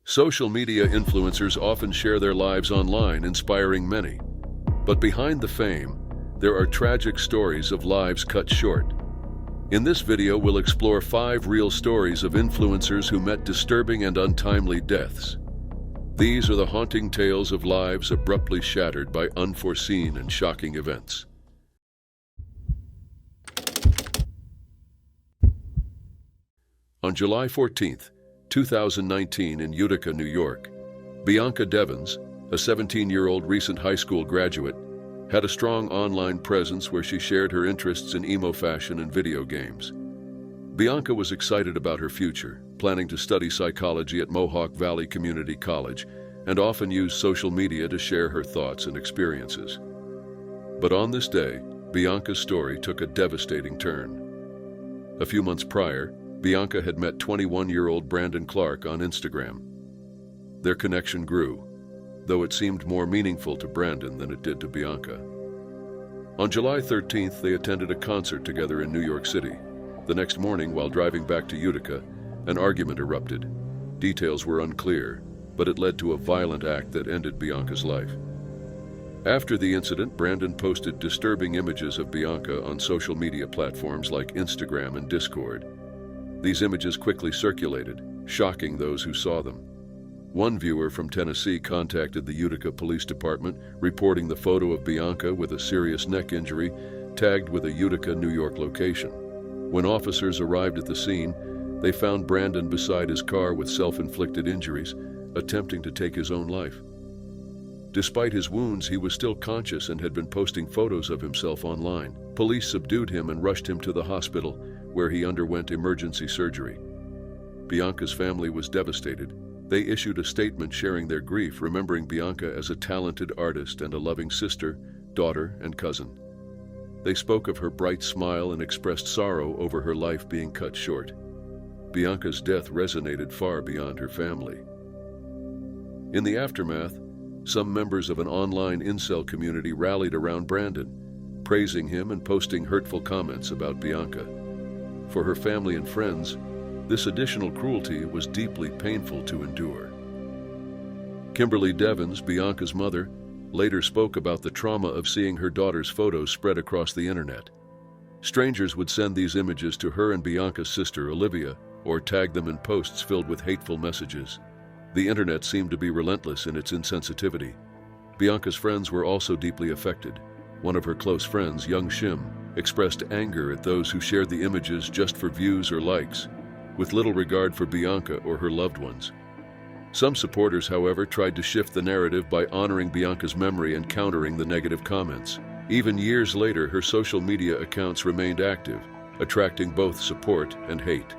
Social media influencers often share their lives online, inspiring many. But behind the fame, there are tragic stories of lives cut short. In this video, we'll explore 5 real stories of influencers who met disturbing and untimely deaths. These are the haunting tales of lives abruptly shattered by unforeseen and shocking events. On July 14, 2019, in Utica, New York, Bianca Devins, a 17-year-old recent high school graduate, had a strong online presence where she shared her interests in emo fashion and video games. Bianca was excited about her future, planning to study psychology at Mohawk Valley Community College, and often used social media to share her thoughts and experiences. But on this day, Bianca's story took a devastating turn. A few months prior, Bianca had met 21-year-old Brandon Clark on Instagram. Their connection grew, though it seemed more meaningful to Brandon than it did to Bianca. On July 13th, they attended a concert together in New York City. The next morning, while driving back to Utica, an argument erupted. Details were unclear, but it led to a violent act that ended Bianca's life. After the incident, Brandon posted disturbing images of Bianca on social media platforms like Instagram and Discord. These images quickly circulated, shocking those who saw them. One viewer from Tennessee contacted the Utica Police Department, reporting the photo of Bianca with a serious neck injury, tagged with a Utica, New York location. When officers arrived at the scene, they found Brandon beside his car with self-inflicted injuries, attempting to take his own life. Despite his wounds, he was still conscious and had been posting photos of himself online. Police subdued him and rushed him to the hospital, where he underwent emergency surgery. Bianca's family was devastated. They issued a statement sharing their grief, remembering Bianca as a talented artist and a loving sister, daughter, and cousin. They spoke of her bright smile and expressed sorrow over her life being cut short. Bianca's death resonated far beyond her family. In the aftermath, some members of an online incel community rallied around Brandon, praising him and posting hurtful comments about Bianca. For her family and friends, this additional cruelty was deeply painful to endure. Kimberly Devins, Bianca's mother, later spoke about the trauma of seeing her daughter's photos spread across the internet. Strangers would send these images to her and Bianca's sister, Olivia, or tag them in posts filled with hateful messages. The internet seemed to be relentless in its insensitivity. Bianca's friends were also deeply affected. One of her close friends, young Shim, expressed anger at those who shared the images just for views or likes, with little regard for Bianca or her loved ones. Some supporters, however, tried to shift the narrative by honoring Bianca's memory and countering the negative comments. Even years later, her social media accounts remained active, attracting both support and hate.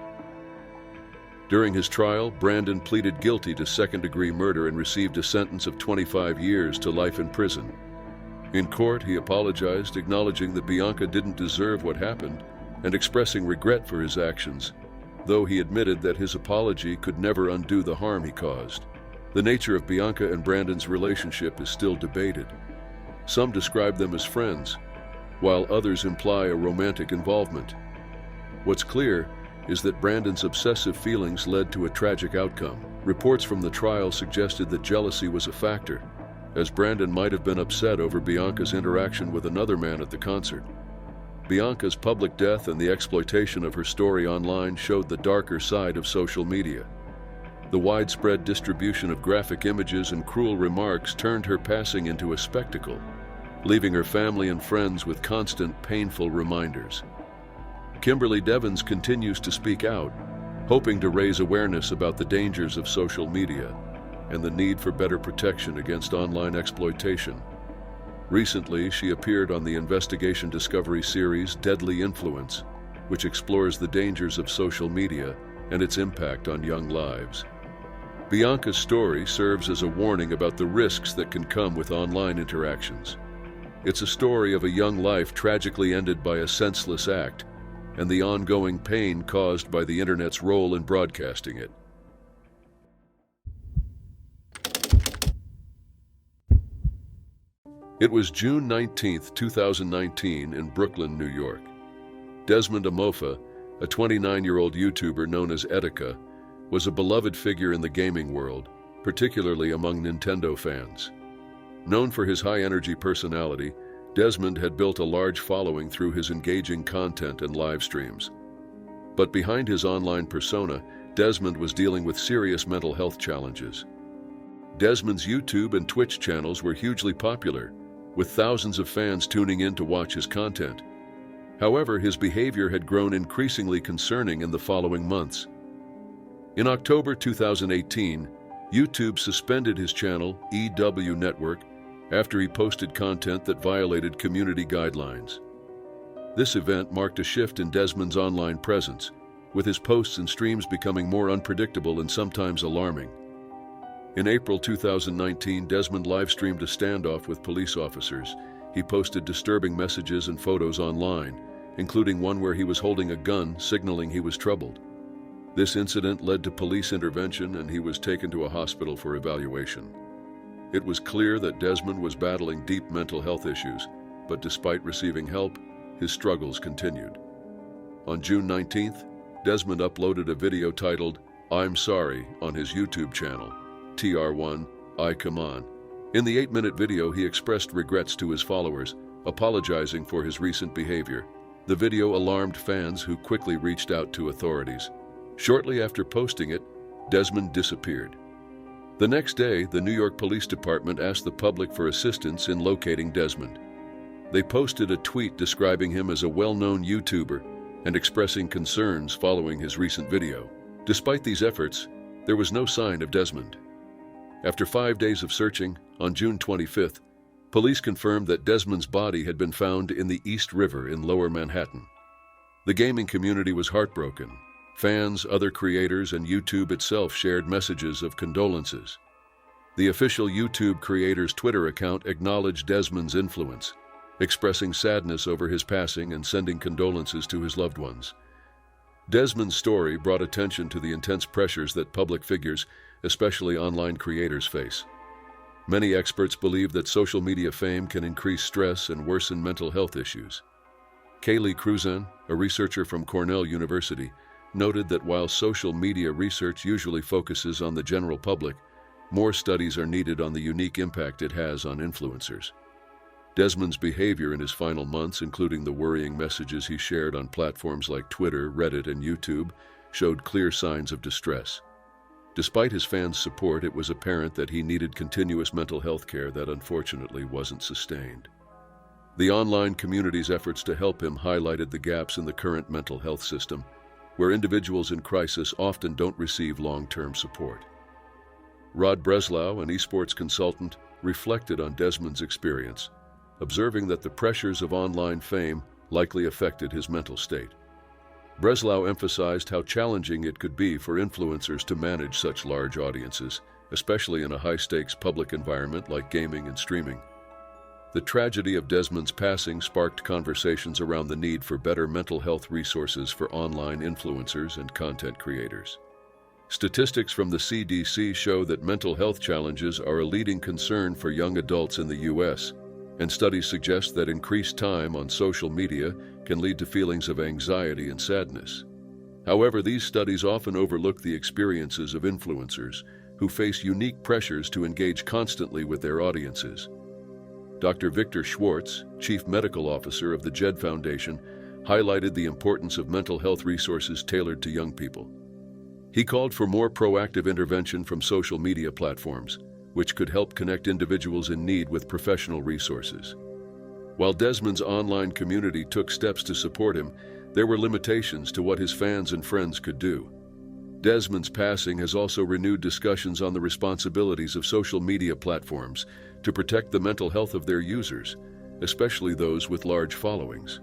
During his trial, Brandon pleaded guilty to second-degree murder and received a sentence of 25 years to life in prison. In court, he apologized, acknowledging that Bianca didn't deserve what happened and expressing regret for his actions, though he admitted that his apology could never undo the harm he caused. The nature of Bianca and Brandon's relationship is still debated. Some describe them as friends, while others imply a romantic involvement. What's clear is that Brandon's obsessive feelings led to a tragic outcome. Reports from the trial suggested that jealousy was a factor, as Brandon might have been upset over Bianca's interaction with another man at the concert. Bianca's public death and the exploitation of her story online showed the darker side of social media. The widespread distribution of graphic images and cruel remarks turned her passing into a spectacle, leaving her family and friends with constant, painful reminders. Kimberly Devins continues to speak out, hoping to raise awareness about the dangers of social media and the need for better protection against online exploitation. Recently, she appeared on the investigation discovery series Deadly Influence, which explores the dangers of social media and its impact on young lives. Bianca's story serves as a warning about the risks that can come with online interactions. It's a story of a young life tragically ended by a senseless act, and the ongoing pain caused by the internet's role in broadcasting it. It was June 19, 2019, in Brooklyn, New York. Desmond Amofa, a 29-year-old YouTuber known as Etika, was a beloved figure in the gaming world, particularly among Nintendo fans. Known for his high-energy personality, Desmond had built a large following through his engaging content and live streams. But behind his online persona, Desmond was dealing with serious mental health challenges. Desmond's YouTube and Twitch channels were hugely popular, with thousands of fans tuning in to watch his content. However, his behavior had grown increasingly concerning in the following months. In October 2018, YouTube suspended his channel, EW Network, after he posted content that violated community guidelines. This event marked a shift in Desmond's online presence, with his posts and streams becoming more unpredictable and sometimes alarming. In April 2019, Desmond live-streamed a standoff with police officers. He posted disturbing messages and photos online, including one where he was holding a gun, signaling he was troubled. This incident led to police intervention, and he was taken to a hospital for evaluation. It was clear that Desmond was battling deep mental health issues, but despite receiving help, his struggles continued. On June 19th, Desmond uploaded a video titled, "I'm Sorry," on his YouTube channel, TR1, I Come On. In the 8-minute video, he expressed regrets to his followers, apologizing for his recent behavior. The video alarmed fans who quickly reached out to authorities. Shortly after posting it, Desmond disappeared. The next day, the New York Police Department asked the public for assistance in locating Desmond. They posted a tweet describing him as a well-known YouTuber and expressing concerns following his recent video. Despite these efforts, there was no sign of Desmond. After 5 days of searching, on June 25th, police confirmed that Desmond's body had been found in the East River in Lower Manhattan. The gaming community was heartbroken. Fans, other creators, and YouTube itself shared messages of condolences. The official YouTube creator's Twitter account acknowledged Desmond's influence, expressing sadness over his passing and sending condolences to his loved ones. Desmond's story brought attention to the intense pressures that public figures, especially online creators, face. Many experts believe that social media fame can increase stress and worsen mental health issues. Kaylee Cruzan, a researcher from Cornell University, noted that while social media research usually focuses on the general public, more studies are needed on the unique impact it has on influencers. Desmond's behavior in his final months, including the worrying messages he shared on platforms like Twitter, Reddit, and YouTube, showed clear signs of distress. Despite his fans' support, it was apparent that he needed continuous mental health care that unfortunately wasn't sustained. The online community's efforts to help him highlighted the gaps in the current mental health system, where individuals in crisis often don't receive long-term support. Rod Breslau, an esports consultant, reflected on Desmond's experience, observing that the pressures of online fame likely affected his mental state. Breslau emphasized how challenging it could be for influencers to manage such large audiences, especially in a high-stakes public environment like gaming and streaming. The tragedy of Desmond's passing sparked conversations around the need for better mental health resources for online influencers and content creators. Statistics from the CDC show that mental health challenges are a leading concern for young adults in the U.S., and studies suggest that increased time on social media can lead to feelings of anxiety and sadness. However, these studies often overlook the experiences of influencers who face unique pressures to engage constantly with their audiences. Dr. Victor Schwartz, Chief Medical Officer of the JED Foundation, highlighted the importance of mental health resources tailored to young people. He called for more proactive intervention from social media platforms, which could help connect individuals in need with professional resources. While Desmond's online community took steps to support him, there were limitations to what his fans and friends could do. Desmond's passing has also renewed discussions on the responsibilities of social media platforms to protect the mental health of their users, especially those with large followings.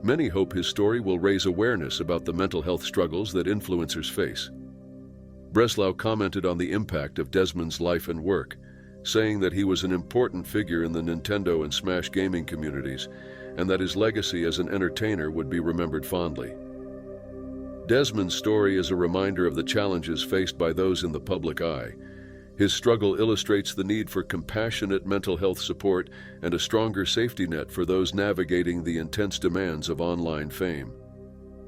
Many hope his story will raise awareness about the mental health struggles that influencers face. Breslau commented on the impact of Desmond's life and work, saying that he was an important figure in the Nintendo and Smash gaming communities, and that his legacy as an entertainer would be remembered fondly. Desmond's story is a reminder of the challenges faced by those in the public eye. His struggle illustrates the need for compassionate mental health support and a stronger safety net for those navigating the intense demands of online fame.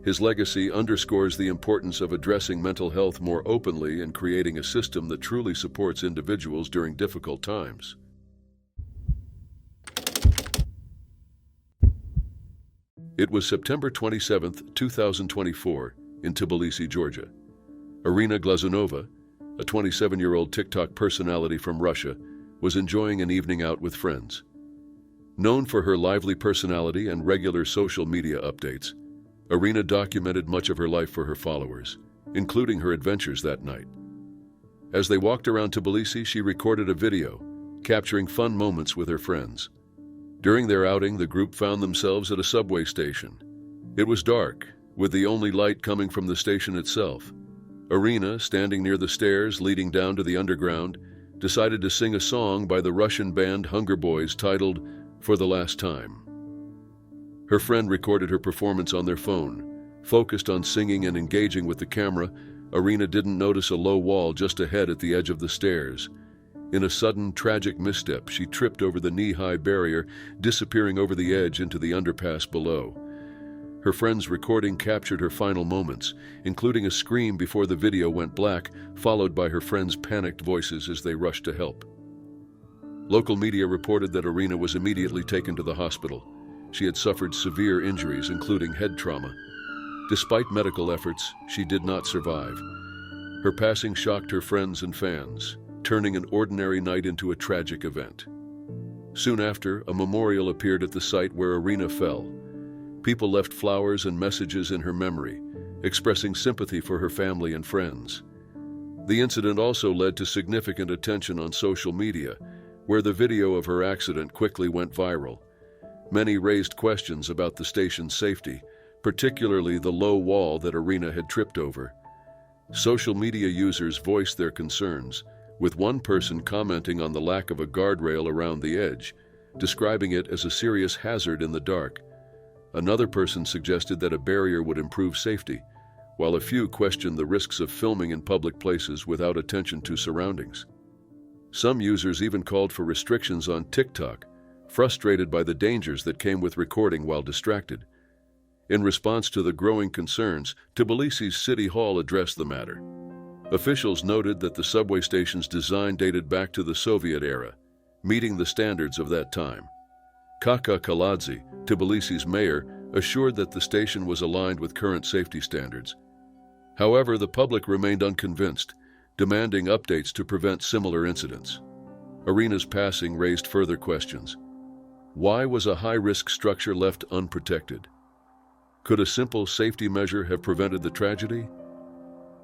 His legacy underscores the importance of addressing mental health more openly and creating a system that truly supports individuals during difficult times. It was September 27, 2024, in Tbilisi, Georgia. Irina Glazunova, a 27-year-old TikTok personality from Russia, was enjoying an evening out with friends. Known for her lively personality and regular social media updates, Irina documented much of her life for her followers, including her adventures that night. As they walked around Tbilisi, she recorded a video, capturing fun moments with her friends. During their outing, the group found themselves at a subway station. It was dark, with the only light coming from the station itself. Irina, standing near the stairs leading down to the underground, decided to sing a song by the Russian band Hunger Boys titled "For the Last Time." Her friend recorded her performance on their phone. Focused on singing and engaging with the camera, Irina didn't notice a low wall just ahead at the edge of the stairs. In a sudden, tragic misstep, she tripped over the knee-high barrier, disappearing over the edge into the underpass below. Her friend's recording captured her final moments, including a scream before the video went black, followed by her friend's panicked voices as they rushed to help. Local media reported that Irina was immediately taken to the hospital. She had suffered severe injuries, including head trauma. Despite medical efforts, she did not survive. Her passing shocked her friends and fans, turning an ordinary night into a tragic event. Soon after, a memorial appeared at the site where Irina fell. People left flowers and messages in her memory, expressing sympathy for her family and friends. The incident also led to significant attention on social media, where the video of her accident quickly went viral. Many raised questions about the station's safety, particularly the low wall that Irina had tripped over. Social media users voiced their concerns, with one person commenting on the lack of a guardrail around the edge, describing it as a serious hazard in the dark. Another person suggested that a barrier would improve safety, while a few questioned the risks of filming in public places without attention to surroundings. Some users even called for restrictions on TikTok, frustrated by the dangers that came with recording while distracted. In response to the growing concerns, Tbilisi's City Hall addressed the matter. Officials noted that the subway station's design dated back to the Soviet era, meeting the standards of that time. Kaka Kaladze, Tbilisi's mayor, assured that the station was aligned with current safety standards. However, the public remained unconvinced, demanding updates to prevent similar incidents. Irina's passing raised further questions. Why was a high-risk structure left unprotected? Could a simple safety measure have prevented the tragedy?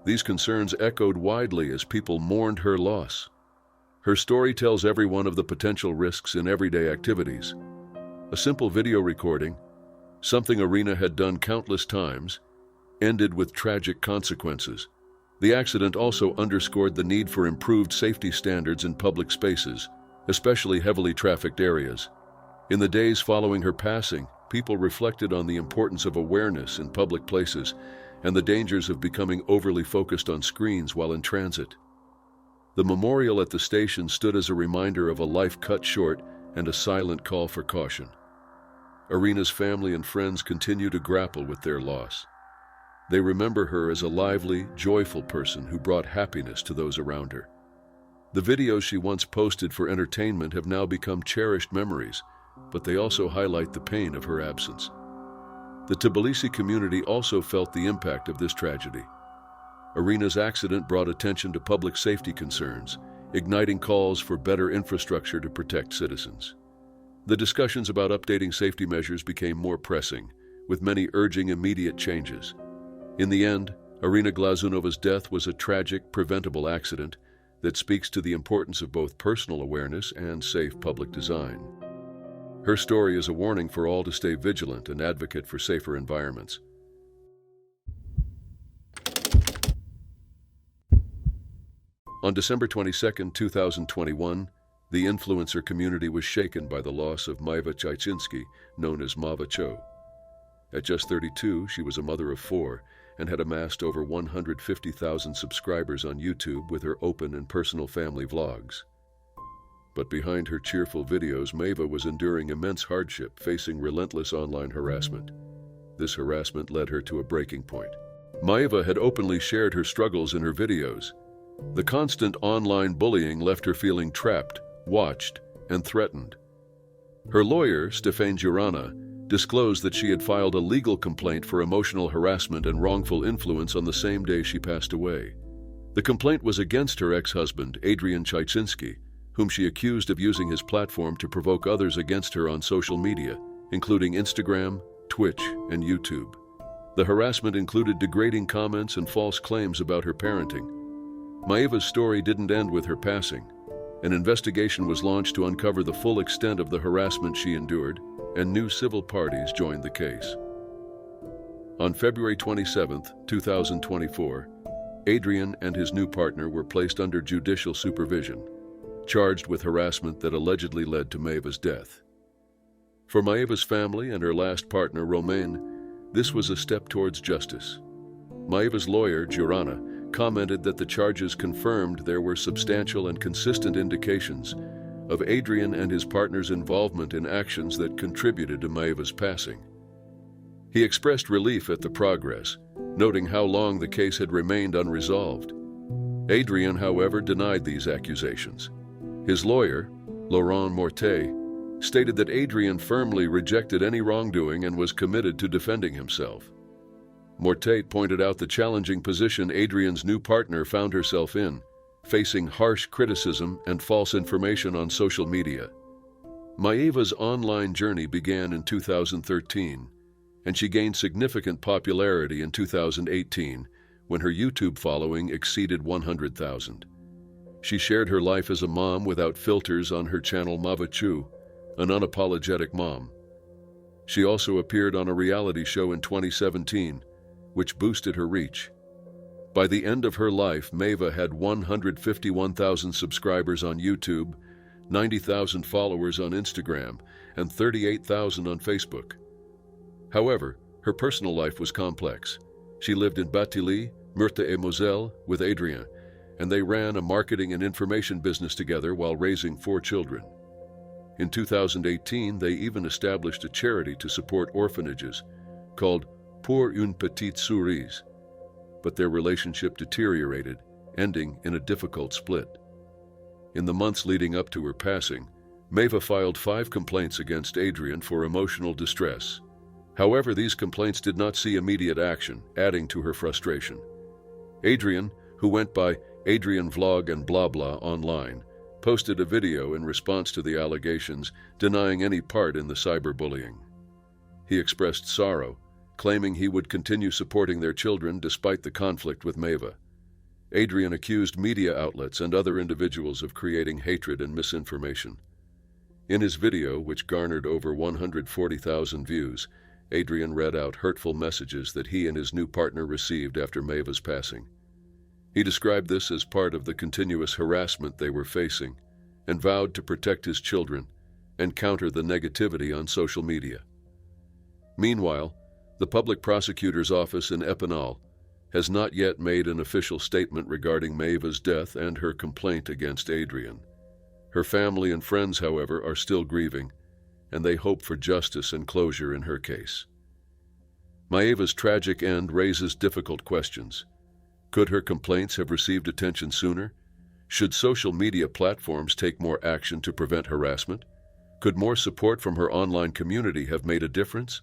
These concerns echoed widely as people mourned her loss. Her story tells everyone of the potential risks in everyday activities. A simple video recording, something Irina had done countless times, ended with tragic consequences. The accident also underscored the need for improved safety standards in public spaces, especially heavily trafficked areas. In the days following her passing, people reflected on the importance of awareness in public places and the dangers of becoming overly focused on screens while in transit. The memorial at the station stood as a reminder of a life cut short and a silent call for caution. Irina's family and friends continue to grapple with their loss. They remember her as a lively, joyful person who brought happiness to those around her. The videos she once posted for entertainment have now become cherished memories, but they also highlight the pain of her absence. The Tbilisi community also felt the impact of this tragedy. Irina's accident brought attention to public safety concerns, igniting calls for better infrastructure to protect citizens. The discussions about updating safety measures became more pressing, with many urging immediate changes. In the end, Irina Glazunova's death was a tragic, preventable accident that speaks to the importance of both personal awareness and safe public design. Her story is a warning for all to stay vigilant and advocate for safer environments. On December 22, 2021, the influencer community was shaken by the loss of Maiva Chaichinsky, known as Mava Cho. At just 32, she was a mother of 4 and had amassed over 150,000 subscribers on YouTube with her open and personal family vlogs. But behind her cheerful videos, Maiva was enduring immense hardship, facing relentless online harassment. This harassment led her to a breaking point. Maeva had openly shared her struggles in her videos. The constant online bullying left her feeling trapped, watched, and threatened. Her lawyer, Stefan Girana, disclosed that she had filed a legal complaint for emotional harassment and wrongful influence on the same day she passed away. The complaint was against her ex-husband, Adrian Chajcinski, whom she accused of using his platform to provoke others against her on social media, including Instagram, Twitch, and YouTube. The harassment included degrading comments and false claims about her parenting. Maeva's story didn't end with her passing. An investigation was launched to uncover the full extent of the harassment she endured, and new civil parties joined the case. On February 27, 2024, Adrian and his new partner were placed under judicial supervision, charged with harassment that allegedly led to Maeva's death. For Maeva's family and her last partner, Romain, this was a step towards justice. Maeva's lawyer, Girana, commented that the charges confirmed there were substantial and consistent indications of Adrian and his partner's involvement in actions that contributed to Maeva's passing. He expressed relief at the progress, noting how long the case had remained unresolved. Adrian, however, denied these accusations. His lawyer, Laurent Mortet, stated that Adrian firmly rejected any wrongdoing and was committed to defending himself. Mortet pointed out the challenging position Adrian's new partner found herself in, facing harsh criticism and false information on social media. Maeva's online journey began in 2013, and she gained significant popularity in 2018 when her YouTube following exceeded 100,000. She shared her life as a mom without filters on her channel Mavachu, an unapologetic mom. She also appeared on a reality show in 2017, which boosted her reach. By the end of her life, Maeva had 151,000 subscribers on YouTube, 90,000 followers on Instagram, and 38,000 on Facebook. However, her personal life was complex. She lived in Batilly, Meurthe-et-Moselle, with Adrien, and they ran a marketing and information business together while raising 4 children. In 2018, they even established a charity to support orphanages called Pour une petite souris, but their relationship deteriorated, ending in a difficult split. In the months leading up to her passing, Maeva filed 5 complaints against Adrian for emotional distress. However, these complaints did not see immediate action, adding to her frustration. Adrian, who went by Adrian Vlog and Blah Blah online, posted a video in response to the allegations, denying any part in the cyberbullying. He expressed sorrow, claiming he would continue supporting their children despite the conflict with Maeva. Adrian accused media outlets and other individuals of creating hatred and misinformation. In his video, which garnered over 140,000 views, Adrian read out hurtful messages that he and his new partner received after Maeva's passing. He described this as part of the continuous harassment they were facing and vowed to protect his children and counter the negativity on social media. Meanwhile, the public prosecutor's office in Epinal has not yet made an official statement regarding Maeva's death and her complaint against Adrian. Her family and friends, however, are still grieving, and they hope for justice and closure in her case. Maeva's tragic end raises difficult questions. Could her complaints have received attention sooner? Should social media platforms take more action to prevent harassment? Could more support from her online community have made a difference?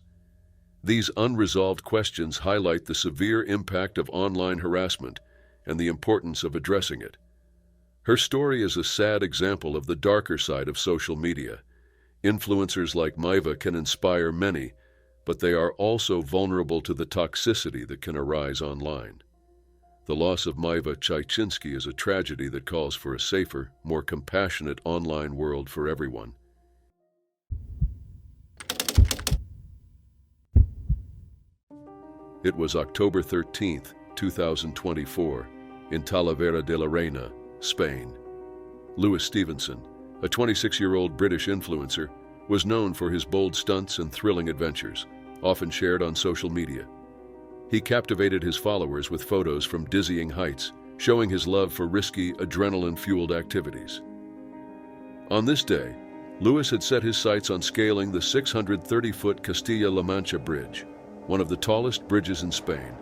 These unresolved questions highlight the severe impact of online harassment and the importance of addressing it. Her story is a sad example of the darker side of social media. Influencers like Maeva can inspire many, but they are also vulnerable to the toxicity that can arise online. The loss of Maeva Chajcinski is a tragedy that calls for a safer, more compassionate online world for everyone. It was October 13, 2024, in Talavera de la Reina, Spain. Louis Stevenson, a 26-year-old British influencer, was known for his bold stunts and thrilling adventures, often shared on social media. He captivated his followers with photos from dizzying heights, showing his love for risky, adrenaline-fueled activities. On this day, Louis had set his sights on scaling the 630-foot Castilla-La Mancha Bridge, one of the tallest bridges in Spain,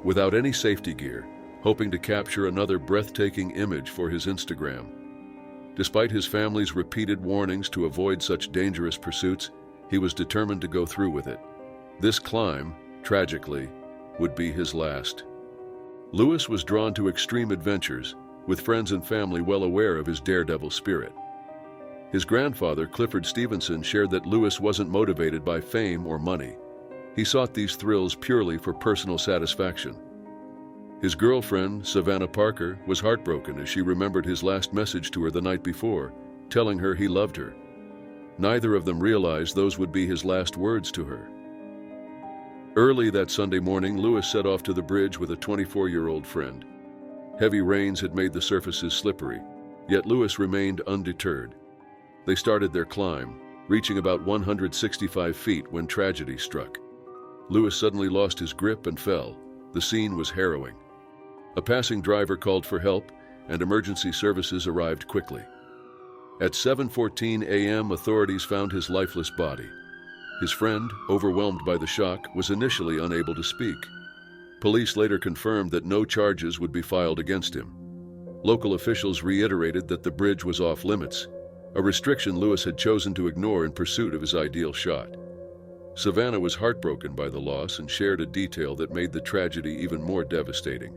without any safety gear, hoping to capture another breathtaking image for his Instagram. Despite his family's repeated warnings to avoid such dangerous pursuits, he was determined to go through with it. This climb, tragically, would be his last. Lewis was drawn to extreme adventures, with friends and family well aware of his daredevil spirit. His grandfather, Clifford Stevenson, shared that Lewis wasn't motivated by fame or money. He sought these thrills purely for personal satisfaction. His girlfriend, Savannah Parker, was heartbroken as she remembered his last message to her the night before, telling her he loved her. Neither of them realized those would be his last words to her. Early that Sunday morning, Lewis set off to the bridge with a 24-year-old friend. Heavy rains had made the surfaces slippery, yet Lewis remained undeterred. They started their climb, reaching about 165 feet when tragedy struck. Lewis suddenly lost his grip and fell. The scene was harrowing. A passing driver called for help, and emergency services arrived quickly. At 7:14 a.m., authorities found his lifeless body. His friend, overwhelmed by the shock, was initially unable to speak. Police later confirmed that no charges would be filed against him. Local officials reiterated that the bridge was off limits, a restriction Lewis had chosen to ignore in pursuit of his ideal shot. Savannah was heartbroken by the loss and shared a detail that made the tragedy even more devastating.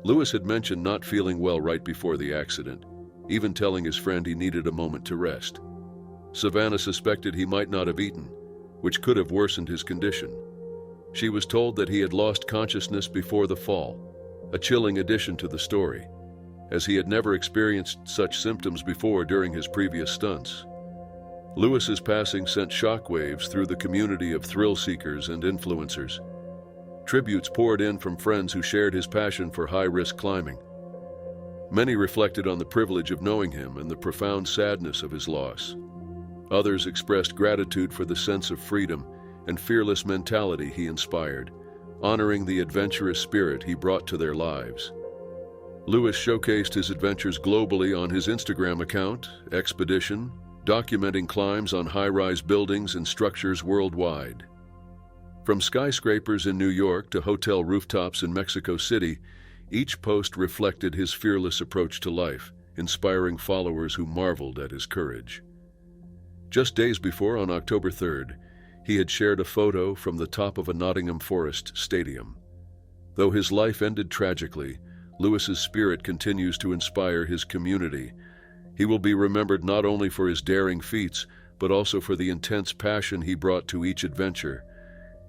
Lewis had mentioned not feeling well right before the accident, even telling his friend he needed a moment to rest. Savannah suspected he might not have eaten, which could have worsened his condition. She was told that he had lost consciousness before the fall, a chilling addition to the story, as he had never experienced such symptoms before during his previous stunts. Lewis's passing sent shockwaves through the community of thrill seekers and influencers. Tributes poured in from friends who shared his passion for high-risk climbing. Many reflected on the privilege of knowing him and the profound sadness of his loss. Others expressed gratitude for the sense of freedom and fearless mentality he inspired, honoring the adventurous spirit he brought to their lives. Lewis showcased his adventures globally on his Instagram account, Expedition, documenting climbs on high-rise buildings and structures worldwide. From skyscrapers in New York to hotel rooftops in Mexico City, each post reflected his fearless approach to life, inspiring followers who marveled at his courage. Just days before, on October 3rd, he had shared a photo from the top of a Nottingham Forest stadium. Though his life ended tragically, Lewis's spirit continues to inspire his community. He will be remembered not only for his daring feats, but also for the intense passion he brought to each adventure.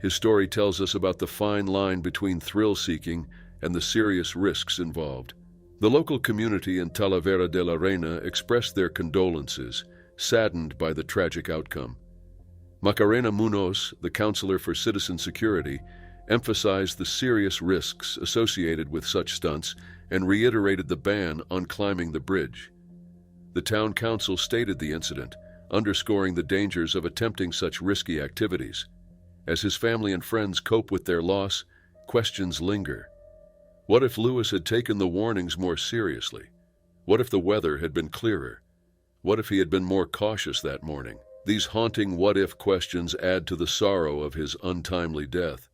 His story tells us about the fine line between thrill-seeking and the serious risks involved. The local community in Talavera de la Reina expressed their condolences, saddened by the tragic outcome. Macarena Munoz, the counselor for citizen security, emphasized the serious risks associated with such stunts and reiterated the ban on climbing the bridge. The town council stated the incident, underscoring the dangers of attempting such risky activities. As his family and friends cope with their loss, questions linger. What if Lewis had taken the warnings more seriously? What if the weather had been clearer? What if he had been more cautious that morning? These haunting what-if questions add to the sorrow of his untimely death.